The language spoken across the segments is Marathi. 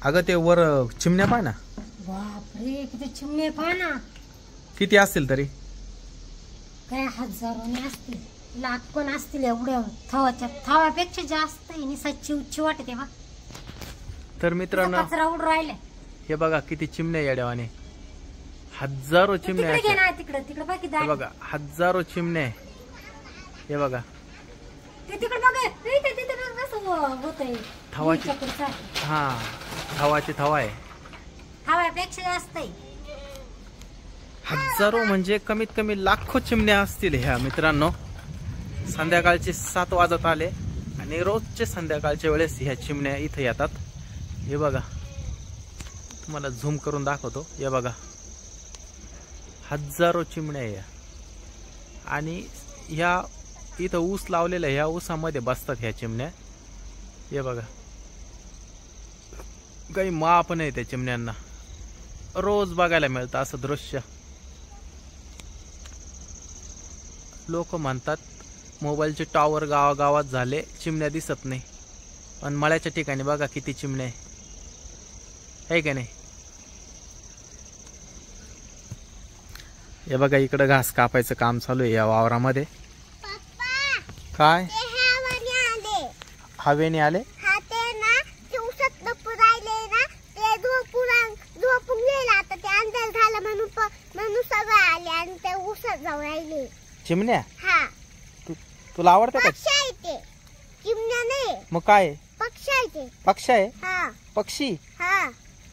अगं ते वर चिमण्या पाय ना. बापरे किती चिमणे पाय ना. किती असतील तरी? काय हजारोने असतील, लाख पण असतील. एवढ्या थवापेक्षा जास्त आहे. सच्ची उच्ची वाटते बा. तर मित्रांनो कचरा उड राहिले. हे बघा किती चिमण्या येड्यावाने. हजारो चिमण्या तिकडे बाकी बघा, हजारो चिमण्या. हे बघा तिकडे बघा, होतंय थवाची. हा थवाची थवा आहे. थवापेक्षा जास्त आहे. हजारो म्हणजे कमीत कमी लाखो चिमण्या असतील ह्या मित्रांनो. संध्याकाळचे 7 वाजत आले आणि रोजचे संध्याकाळच्या वेळेस ह्या चिमण्या इथे येतात. हे बघा तुम्हाला झूम करून दाखवतो. हे बघा हजारो चिमण्या या. आणि ह्या इथं ऊस लावलेला, ह्या ऊसामध्ये बसतात ह्या चिमण्या. हे बघा काही माप नाही त्या चिमण्यांना. रोज बघायला मिळतं असं दृश्य. लोक म्हणतात मोबाईलचे टॉवर गावागावात झाले, चिमण्या दिसत नाही. पण मळ्याच्या ठिकाणी बघा किती चिमण्या आहे का नाही. हे बघा इकडं घास कापायचं काम चालू आहे या वावरामध्ये. काय हवेने आले? चिमण्या तुला आवडते का? चिमण्या नाही मग काय? पक्षी आहे. पक्ष आहे? पक्षी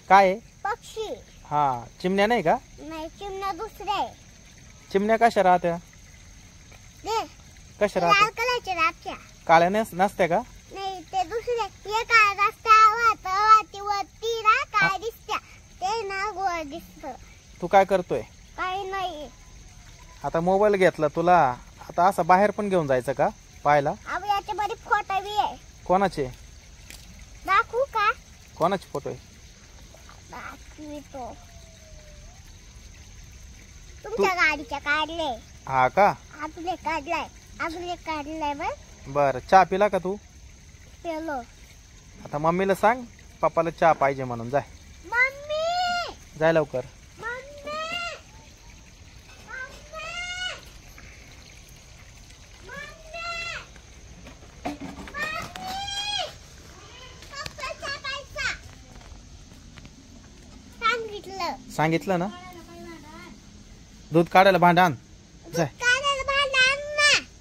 काय? पक्षी. हा चिमण्या नाही का? नाही चिमण्या दुसरे. चिमण्या कशा राहत्या? कशा राहत्या? लाल कलरच्या राहत्या. काळ्या नसत्या का? नाही ते दुसरे. हे काय रस्त्यावरती ना काय दिसत्या, ते ना गोळ दिसत. तू काय करतोय? काही नाही. आता मोबाईल घेतला तुला, आता असं बाहेर पण घेऊन जायचं का पाहायला? अब याच्यामध्ये फोटो बी आहे. कोणाचे? दाखवू का? कोणाचे फोटो आहे? दाखवितो. तुमच्या गाडीच्या काढले. हा का? आपले काढलाय बर. चहा पिला का तू? पेलो. आता मम्मीला सांग पप्पाला चहा पाहिजे म्हणून. जाय मम्मी, जाय लवकर. सांगितलं ना. दूध काढायला भांड आण. जाय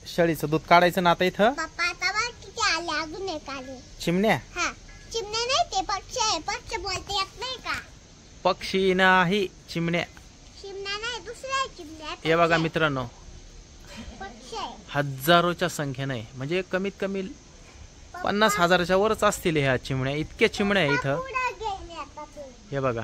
शेळीचं दूध काढायचं ना आता इथं. चिमण्या? चिमण्या नाही ते पक्षी आहे. पक्षी बोलते येत नाही का? पक्षी नाही चिमण्या. चिमण्या नाही दुसऱ्या चिमण्या. हे बघा मित्रांनो पक्षी आहे. हजारोच्या संख्येने, म्हणजे कमीत कमी 50,000च्या वरच असतील ह्या चिमण्या. इतक्या चिमण्या आहे इथं. हे बघा